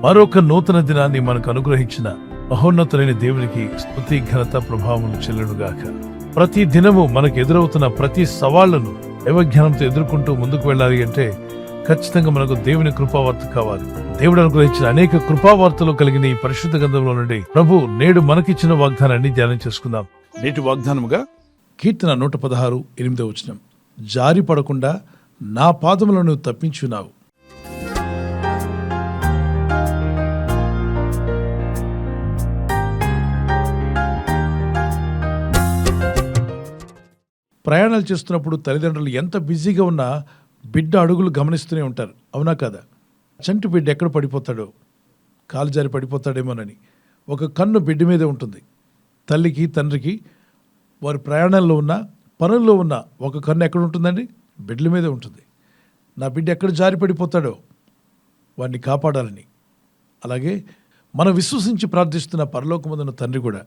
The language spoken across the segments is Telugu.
మరొక నూతన దినాన్ని మనకు అనుగ్రహించిన మహోన్నతులైన దేవునికి స్తుతి ఘనత ప్రభావములు చెల్లుడుగాక. ప్రతి దినము మనకు ఎదురవుతున్న ప్రతి సవాళ్లను దైవజ్ఞానంతో ఎదుర్కొంటూ ముందుకు వెళ్ళాలి అంటే ఖచ్చితంగా మనకు దేవుని కృపావార్త కావాలి. దేవుడు అనుగ్రహించిన అనేక కృపావార్తలు కలిగిన ఈ పరిశుద్ధ గ్రంథంలో నుండి ప్రభు నేడు మనకిచ్చిన వాగ్దానాన్ని ధ్యానం చేసుకుందాం. నేటి వాగ్దానముగా కీర్తన 116:8 జారి పడకుండా నా పాదములను తప్పించున్నావు. ప్రయాణాలు చేస్తున్నప్పుడు తల్లిదండ్రులు ఎంత బిజీగా ఉన్నా బిడ్డ అడుగులు గమనిస్తూనే ఉంటారు, అవునా కదా? చంటి బిడ్డ ఎక్కడ పడిపోతాడో, కాలు జారి పడిపోతాడేమోనని ఒక కన్ను బిడ్డ మీదే ఉంటుంది. తల్లికి తండ్రికి వారి ప్రయాణాల్లో ఉన్న పనుల్లో ఉన్న ఒక కన్ను ఎక్కడ ఉంటుందండి? బిడ్డల మీదే ఉంటుంది. నా బిడ్డ ఎక్కడ జారి పడిపోతాడో వాడిని కాపాడాలని. అలాగే మనం విశ్వసించి ప్రార్థిస్తున్న పరలోకమందున్న తండ్రి కూడా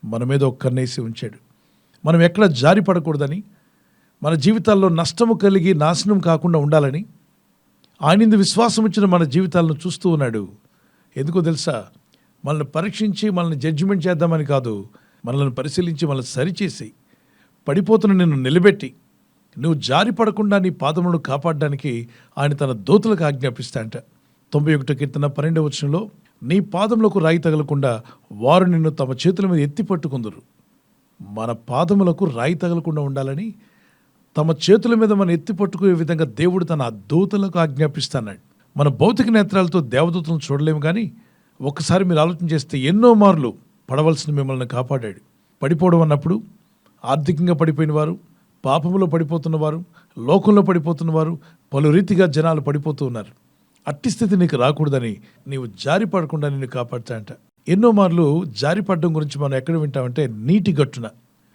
మన మీద ఒక కన్నేసి ఉంచాడు. మనం ఎక్కడ జారి పడకూడదని, మన జీవితాల్లో నష్టము కలిగి నాశనం కాకుండా ఉండాలని ఆయనందు విశ్వాసం ఇచ్చిన మన జీవితాలను చూస్తూ ఉన్నాడు. ఎందుకో తెలుసా? మనల్ని పరీక్షించి మనల్ని జడ్జిమెంట్ చేద్దామని కాదు, మనల్ని పరిశీలించి మనల్ని సరిచేసి పడిపోతున్న నిన్ను నిలబెట్టి నువ్వు జారి పడకుండా నీ పాదములను కాపాడడానికి ఆయన తన దూతలకు ఆజ్ఞాపిస్తాంట. 91 కీర్తన 12 నీ పాదములకు రాయి తగలకుండా వారు నిన్ను తమ చేతుల మీద ఎత్తి పట్టుకుందరు. మన పాదములకు రాయి తగలకుండా ఉండాలని తమ చేతుల మీద మనం ఎత్తి పట్టుకునే విధంగా దేవుడు తన దూతలకు ఆజ్ఞాపిస్తున్నాడు. మన భౌతిక నేత్రాలతో దేవదూతలను చూడలేము, కానీ ఒక్కసారి మీరు ఆలోచన చేస్తే ఎన్నో మార్లు పడవలసిన మిమ్మల్ని కాపాడాడు. పడిపోవడం అన్నప్పుడు ఆర్థికంగా పడిపోయిన వారు, పాపములో పడిపోతున్న వారు, లోకంలో పడిపోతున్న వారు, పలు రీతిగా జనాలు పడిపోతూ ఉన్నారు. అట్టి స్థితి నీకు రాకూడదని నీవు జారి పడకుండా నిన్ను కాపాడుతాయంట. ఎన్నో మార్లు జారి పడడం గురించి మనం ఎక్కడ వింటామంటే నీటి గట్టున,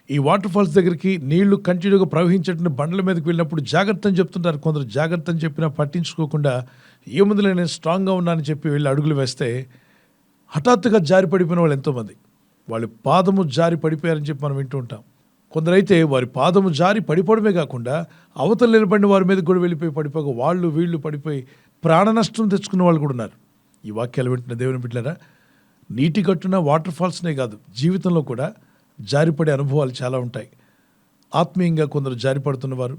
ఈ వాటర్ ఫాల్స్ దగ్గరికి నీళ్లు కంటిన్యూగా ప్రవహించేటువంటి బండ్ల మీదకి వెళ్ళినప్పుడు జాగ్రత్త అని చెప్తుంటారు. కొందరు జాగ్రత్త అని చెప్పినా పట్టించుకోకుండా ఏముందులే నేను స్ట్రాంగ్గా ఉన్నానని చెప్పి వెళ్ళి అడుగులు వేస్తే హఠాత్తుగా జారి పడిపోయిన వాళ్ళు ఎంతోమంది. వాళ్ళ పాదము జారి పడిపోయారని చెప్పి మనం వింటూ ఉంటాం. కొందరైతే వారి పాదము జారి పడిపోవడమే కాకుండా అవతల నిలబడిన వారి మీద కూడా వెళ్ళిపోయి పడిపోగా వాళ్ళు వీళ్ళు పడిపోయి ప్రాణ నష్టం తెచ్చుకున్న వాళ్ళు కూడా ఉన్నారు. ఈ వాక్యాలు వింటున్న దేవుని బిడ్డలారా, నీటి గట్టున వాటర్ ఫాల్స్నే కాదు, జీవితంలో కూడా జారిపడే అనుభవాలు చాలా ఉంటాయి. ఆత్మీయంగా కొందరు జారిపడుతున్నవారు,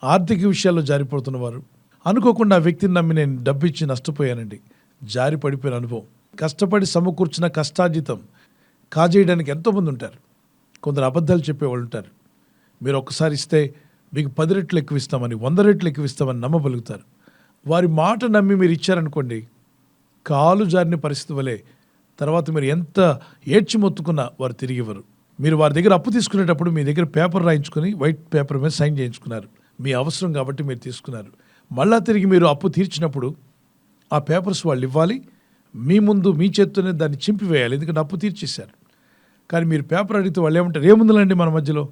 ఆర్థిక విషయాల్లో జారిపడుతున్నవారు, అనుకోకుండా ఆ వ్యక్తిని నమ్మి నేను డబ్బు ఇచ్చి నష్టపోయానండి, జారి పడిపోయిన అనుభవం. కష్టపడి సమకూర్చిన కష్టార్జితం కాజేయడానికి ఎంతోమంది ఉంటారు. కొందరు అబద్ధాలు చెప్పేవాళ్ళు ఉంటారు. మీరు ఒక్కసారి ఇస్తే మీకు 10 రెట్లు ఎక్కువ ఇస్తామని, 100 రెట్లు ఎక్కువ ఇస్తామని నమ్మగలుగుతారు. వారి మాట నమ్మి మీరు ఇచ్చారనుకోండి, కాలు జారిన పరిస్థితి వలె తర్వాత మీరు ఎంత ఏడ్చి మొత్తుకున్నా వారు తిరిగి ఇవ్వరు. మీరు వారి దగ్గర అప్పు తీసుకునేటప్పుడు మీ దగ్గర పేపర్ రాయించుకొని వైట్ పేపర్ మీద సైన్ చేయించుకున్నారు. మీ అవసరం కాబట్టి మీరు తీసుకున్నారు. మళ్ళా తిరిగి మీరు అప్పు తీర్చినప్పుడు ఆ పేపర్స్ వాళ్ళు ఇవ్వాలి, మీ ముందు మీ చేత్తోనే దాన్ని చింపివేయాలి, ఎందుకంటే అప్పు తీర్చేశారు. కానీ మీరు పేపర్ అడిగితే వాళ్ళు ఏమంటారు? ఏముందులండి మన మధ్యలో,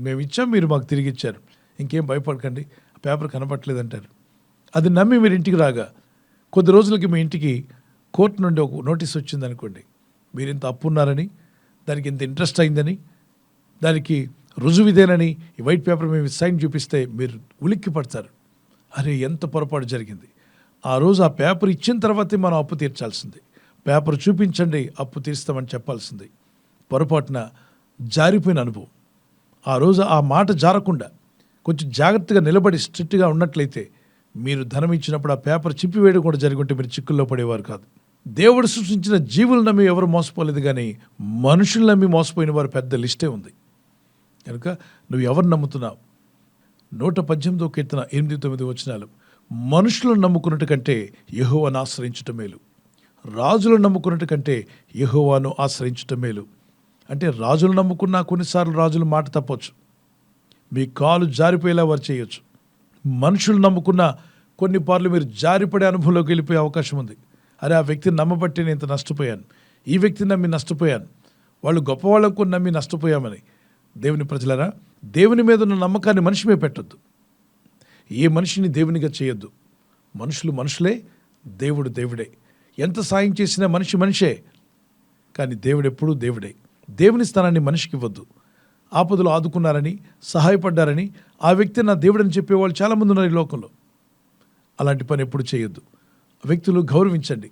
మేము ఇచ్చాం, మీరు మాకు తిరిగి ఇచ్చారు, ఇంకేం భయపడకండి, ఆ పేపర్ కనపట్లేదంటారు. అది నమ్మి మీరు ఇంటికి రాగా కొద్ది రోజులకి మీ ఇంటికి కోర్టు నుండి ఒక నోటీస్ వచ్చిందనుకోండి, మీరు ఇంత అప్పు ఉన్నారని, దానికి ఇంత ఇంట్రెస్ట్ అయిందని, దానికి రుజువిదేనని ఈ వైట్ పేపర్ మేము సైన్ చూపిస్తే మీరు ఉలిక్కి పడతారు. అరే ఎంత పొరపాటు జరిగింది. ఆ రోజు ఆ పేపర్ ఇచ్చిన తర్వాతే మనం అప్పు తీర్చాల్సింది. పేపర్ చూపించండి అప్పు తీర్స్తామని చెప్పాల్సింది. పొరపాటున జారిపోయిన అనుభవం. ఆ రోజు ఆ మాట జారకుండా కొంచెం జాగ్రత్తగా నిలబడి స్ట్రిక్ట్గా ఉన్నట్లయితే మీరు ధనం ఇచ్చినప్పుడు ఆ పేపర్ చింపివేయడం కూడా జరుగుంటే మీరు చిక్కుల్లో పడేవారు కాదు. దేవుడు సృష్టించిన జీవులు నమ్మి ఎవరు మోసపోలేదు, కానీ మనుషులు నమ్మి మోసపోయిన వారు పెద్ద లిస్టే ఉంది. కనుక నువ్వు ఎవరు నమ్ముతున్నావు? 118 కీర్తన 8-9 మనుషులను నమ్ముకున్నట్టు కంటే యెహోవాను ఆశ్రయించటం మేలు, రాజులను నమ్ముకున్నట్టు కంటే యెహోవాను ఆశ్రయించటం మేలు. అంటే రాజులు నమ్ముకున్నా కొన్నిసార్లు రాజుల మాట తప్పొచ్చు, మీ కాలు జారిపోయేలా వారు చేయొచ్చు. మనుషులు నమ్ముకున్న కొన్ని పార్లు మీరు జారిపడే అనుభవంలోకి వెళ్ళిపోయే అవకాశం ఉంది. అరే ఆ వ్యక్తిని నమ్మబట్టి నేను ఇంత నష్టపోయాను, ఈ వ్యక్తిని నమ్మి నష్టపోయాను, వాళ్ళు గొప్పవాళ్ళకు నమ్మి నష్టపోయామని. దేవుని ప్రజలారా, దేవుని మీద ఉన్న నమ్మకాన్ని మనిషి మీద పెట్టొద్దు. ఏ మనిషిని దేవునిగా చేయొద్దు. మనుషులు మనుషులే, దేవుడు దేవుడే. ఎంత సాయం చేసినా మనిషి మనిషే, కానీ దేవుడు ఎప్పుడూ దేవుడే. దేవుని స్థానాన్ని మనిషికి ఇవ్వద్దు. ఆపదలు ఆదుకున్నారని, సహాయపడ్డారని ఆ వ్యక్తి నా దేవుడని చెప్పేవాళ్ళు చాలామంది ఉన్నారు ఈ లోకంలో. అలాంటి పని ఎప్పుడు చేయొద్దు. వ్యక్తులు గౌరవించండి,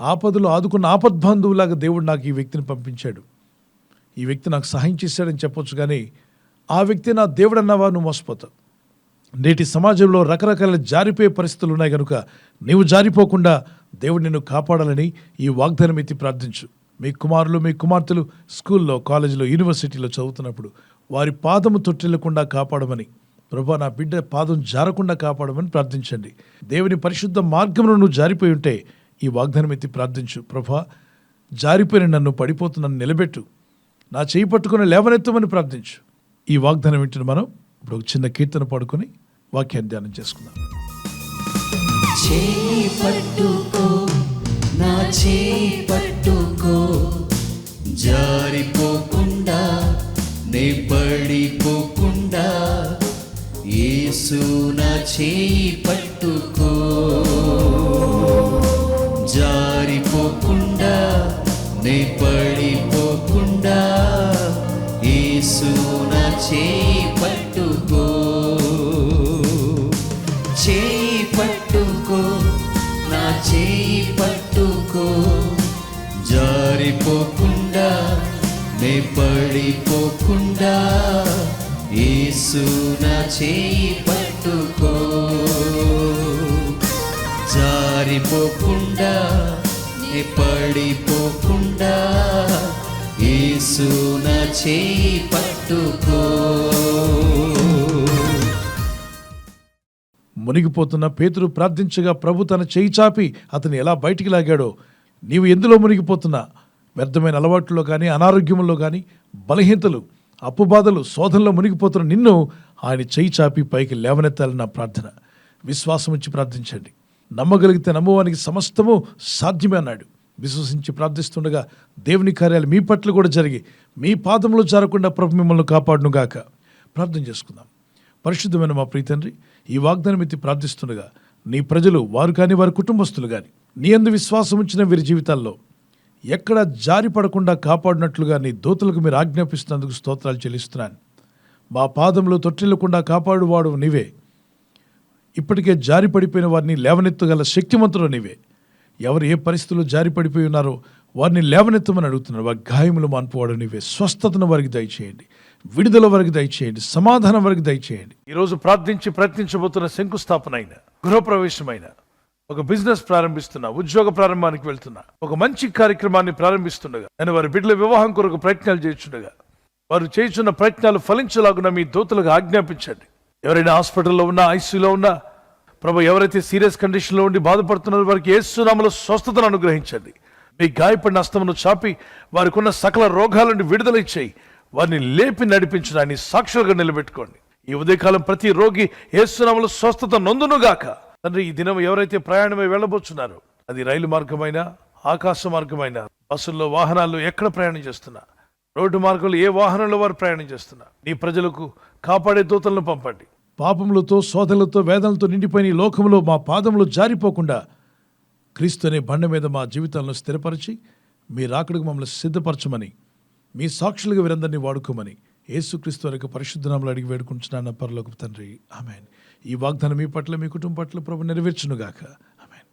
ఆపదలో ఆదుకున్న ఆపద్బాంధువులాగా దేవుడు నాకు ఈ వ్యక్తిని పంపించాడు, ఈ వ్యక్తి నాకు సహాయం చేశాడని చెప్పొచ్చు. కానీ ఆ వ్యక్తి నా దేవుడు అన్నావా, నువ్వు మోసపోతావు. నేటి సమాజంలో రకరకాల జారిపోయే పరిస్థితులు ఉన్నాయి కనుక నీవు జారిపోకుండా దేవుడు నిన్ను కాపాడాలని ఈ వాగ్దానం ఎత్తి ప్రార్థించు. మీ కుమారులు మీ కుమార్తెలు స్కూల్లో, కాలేజీలో, యూనివర్సిటీలో చదువుతున్నప్పుడు వారి పాదము తొట్టిల్లకుండా కాపాడమని, ప్రభా నా బిడ్డ పాదం జారకుండా కాపాడమని ప్రార్థించండి. దేవుని పరిశుద్ధ మార్గంలో నువ్వు జారిపోయి ఉంటే ఈ వాగ్దానం ఎత్తి ప్రార్థించు. ప్రభా జారిపోయిన నన్ను, పడిపోతున్న నిలబెట్టు, నా చేయి పట్టుకుని లేవనెత్తమని ప్రార్థించు. ఈ వాగ్దానం వింటున్న మనం ఇప్పుడు ఒక చిన్న కీర్తన పాడుకొని వాక్యాన్ని ధ్యానం చేసుకుందాం. చేయి పట్టుకో, నా చేయి పట్టుకో, జారిపోకుండా నే పడిపోకుండా, యేసు నా చేయి పట్టుకో, జారిపోకుండా నే పడిపోకుండా, యేసు నా చేయి పట్టుకో, చేయి పట్టుకో, నా చేయి పట్టుకో, జారిపోకుండా నే పడిపోకుండా, యేసు నా చేయి పట్టుకో, జారిపోకుండా నే పడిపోకుండా, యేసు నా చేయి పట్టుకో. మునిగిపోతున్న పేతురు ప్రార్థించగా ప్రభు తన చేయి చాపి అతన్ని ఎలా బయటికి లాగాడో, నీవు ఎందులో మునిగిపోతున్నా, వ్యర్థమైన అలవాట్లలో కానీ, అనారోగ్యంలో కానీ, బలహీనతలు, అప్పుబాధలు, శోధనలో మునిగిపోతున్న నిన్ను ఆయన చేయి చాపి పైకి లేవనెత్తాలని నా ప్రార్థన. విశ్వాసం ఇచ్చి ప్రార్థించండి. నమ్మగలిగితే నమ్మువానికి సమస్తము సాధ్యమే అన్నాడు. విశ్వసించి ప్రార్థిస్తుండగా దేవుని కార్యాలు మీ పట్ల కూడా జరిగి మీ పాదంలో జారకుండా ప్రభు మిమ్మల్ని కాపాడునుగాక. ప్రార్థన చేసుకుందాం. పరిశుద్ధమైన మా ప్రియ తండ్రి, ఈ వాగ్దానం ఎత్తి ప్రార్థిస్తుండగా నీ ప్రజలు, వారు కానీ వారి కుటుంబస్తులు కానీ, నీ యందు విశ్వాసం ఉంచిన వీరి జీవితాల్లో ఎక్కడ జారి పడకుండా కాపాడినట్లుగా నీ దూతలకు మీరు ఆజ్ఞాపిస్తున్నందుకు స్తోత్రాలు చెల్లిస్తున్నాను. మా పాదంలో తొట్టిల్లకుండా కాపాడువాడు నీవే. ఇప్పటికే జారి పడిపోయిన వారిని లేవనెత్తగల శక్తిమంతుడు నీవే. ఎవరు ఏ పరిస్థితుల్లో జారి పడిపోయి ఉన్నారో వారిని లేవనెత్తమని అడుగుతున్నారు. వారి గాయములు మాన్పువాడు నీవే. స్వస్థతను వారికి దయచేయండి, విడుదల వరకు దయచేయండి, సమాధానం వరకు దయచేయండి. ఈరోజు ప్రార్థించి ప్రయత్నించబోతున్న శంకుస్థాపన అయిన, గృహప్రవేశమైన, ఒక బిజినెస్ ప్రారంభిస్తున్నా, ఉద్యోగ ప్రారంభానికి వెళ్తున్నా, ఒక మంచి కార్యక్రమాన్ని ప్రారంభిస్తుండగా, నేను వారి బిడ్డల వివాహం కొరకు ప్రయత్నాలు చేస్తుండగా, వారు చేస్తున్న ప్రయత్నాలు ఫలించలాగున మీ దూతలకు ఆజ్ఞాపించండి. ఎవరైనా హాస్పిటల్లో ఉన్నా, ఐసీయూలో ఉన్నా, ప్రభు ఎవరైతే సీరియస్ కండిషన్లో ఉండి బాధపడుతున్నారో వారికి యేసు నామములో స్వస్థతను అనుగ్రహించండి. మీ గాయపడిన హస్తమును చాపి వారికి ఉన్న సకల రోగాల నుండి విడుదల ఇచ్చేయి. వారిని లేపి నడిపించడాన్ని సాక్షులుగా నిలబెట్టుకోండి. ఈ ఉదయకాలం ప్రతి రోగి యేసు నామములో స్వస్థత నొందునుగాక. తండ్రి, ఈ దినం ఎవరైతే ప్రయాణమై వెళ్ళబోతున్నారో, అది రైలు మార్గమైనా, ఆకాశ మార్గమైనా, బస్సుల్లో, వాహనాల్లో ఎక్కడ ప్రయాణం చేస్తున్నా, రోడ్డు మార్గంలో ఏ వాహనంలో వారు ప్రయాణం చేస్తున్నా, నీ ప్రజలకు కాపాడే దూతలను పంపండి. పాపములతో, శోధనలతో, వేదనలతో నిండిపోయిన ఈ లోకంలో మా పాదములు జారిపోకుండా క్రీస్తు అనే బండ మీద మా జీవితాలను స్థిరపరిచి మీ రాకడకు మమ్మల్ని సిద్ధపరచమని, మీ సాక్షులుగా వీరందరినీ వాడుకోమని యేసుక్రీస్తు వారి పరిశుద్ధ నామములో అడిగి వేడుకుంటున్నాను పరలోకపు తండ్రి, ఆమేన్. ఈ వాగ్దానం మీ పట్ల, మీ కుటుంబం పట్ల ప్రభు నెరవేర్చునుగాక. ఆమేన్.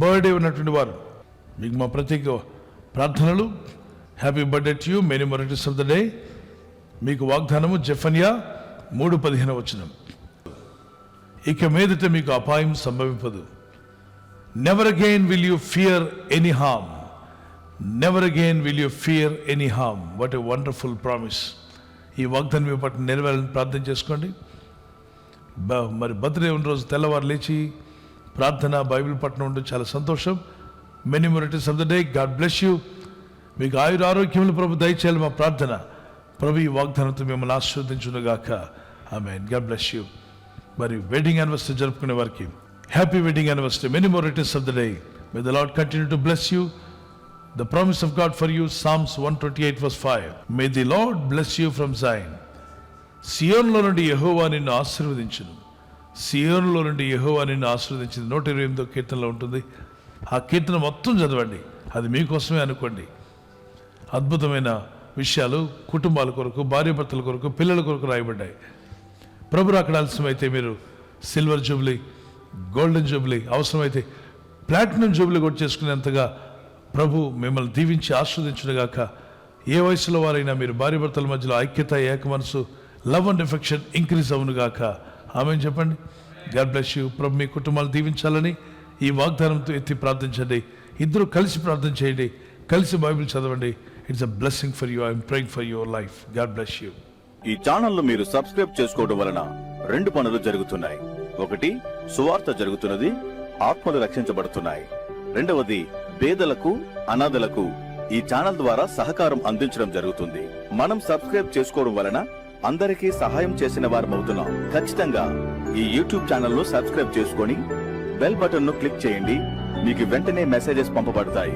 బర్త్డే ఉన్నటువంటి వారు, మీకు మా ప్రత్యేక ప్రార్థనలు. Happy birthday to you, many more returns of the day. మీకు వాగ్దానము జెఫన్యా 3:15. ఇక మీదట మీకు అపాయం సంభవింపదు. Never again will you fear any harm. Never again will you fear any harm. What a wonderful promise. ఈ వాగ్దానం మీ పట్ల నెరవేరాలని ప్రార్థన చేసుకోండి. మరి బర్త్డే ఉన్న రోజు తెల్లవారు లేచి ప్రార్థన, బైబిల్ పట్టణం ఉండడం చాలా సంతోషం. Many more returns of the day. God bless you. మీకు ఆయుర ఆరోగ్యములు ప్రభు దయచేయాలి మా ప్రార్థన. ప్రభు ఈ వాగ్దానంతో మిమ్మల్ని ఆశీర్వదించునుగాక. ఆమేన్. God bless you. మరి వెడ్డింగ్ యానివర్సరీ జరుపుకునే వారికి happy wedding anniversary. Many more returns of the day. May the Lord continue to bless you. The promise of God for you, Psalms 128:5. May the Lord bless you from Zion. సియోనులో నుండి యెహోవా నిన్ను ఆశీర్వదించును. సియోనులో నుండి యెహోవా నిన్ను ఆశీర్వదించింది 128వ కీర్తనలో ఉంటుంది. ఆ కీర్తన మొత్తం చదవండి. అది మీకోసమే అనుకోండి. అద్భుతమైన విషయాలు కుటుంబాల కొరకు, భార్యాభర్తల కొరకు, పిల్లల కొరకు రాయబడ్డాయి. ప్రభు అక్కడ ఆలస్యమైతే మీరు సిల్వర్ జూబ్లీ, గోల్డెన్ జూబ్లీ, అవసరమైతే ప్లాటినం జూబ్లీ కూడా చేసుకునేంతగా ప్రభు మిమ్మల్ని దీవించి ఆస్వాదించునుగాక. ఏ వయసులో వారైనా మీరు భార్యాభర్తల మధ్యలో ఐక్యత, ఏక మనసు, లవ్ అండ్ ఎఫెక్షన్ ఇంక్రీజ్ అవునుగాక. ఆమేన్ చెప్పండి. God bless you. ప్రభు మీ కుటుంబాలు దీవించాలని ఈ వాగ్దానంతో ఎత్తి ప్రార్థించండి. ఇద్దరు కలిసి ప్రార్థన చేయండి, కలిసి బైబిల్ చదవండి. It's a blessing for you. I'm praying for your life. God bless you. ఈ ఛానల్ మీరు సబ్స్క్రైబ్ చేసుకోవడం వలన 2 పనులు జరుగుతున్నాయి. ఒకటి, సువార్త జరుగుతున్నది, ఆత్మలు రక్షించబడుతున్నాయి. రెండవది, పేదలకు, అనాథలకు ఈ ఛానల్ ద్వారా సహకారం అందించడం జరుగుతుంది. మనం సబ్స్క్రైబ్ చేసుకోవడం వలన అందరికీ సహాయం చేసిన వారమవుతున్నాం. ఖచ్చితంగా ఈ యూట్యూబ్ ఛానల్ ను సబ్స్క్రైబ్ చేసుకొని బెల్ బటన్ ను క్లిక్ చేయండి. మీకు వెంటనే మెసేజెస్ పంపబడతాయి.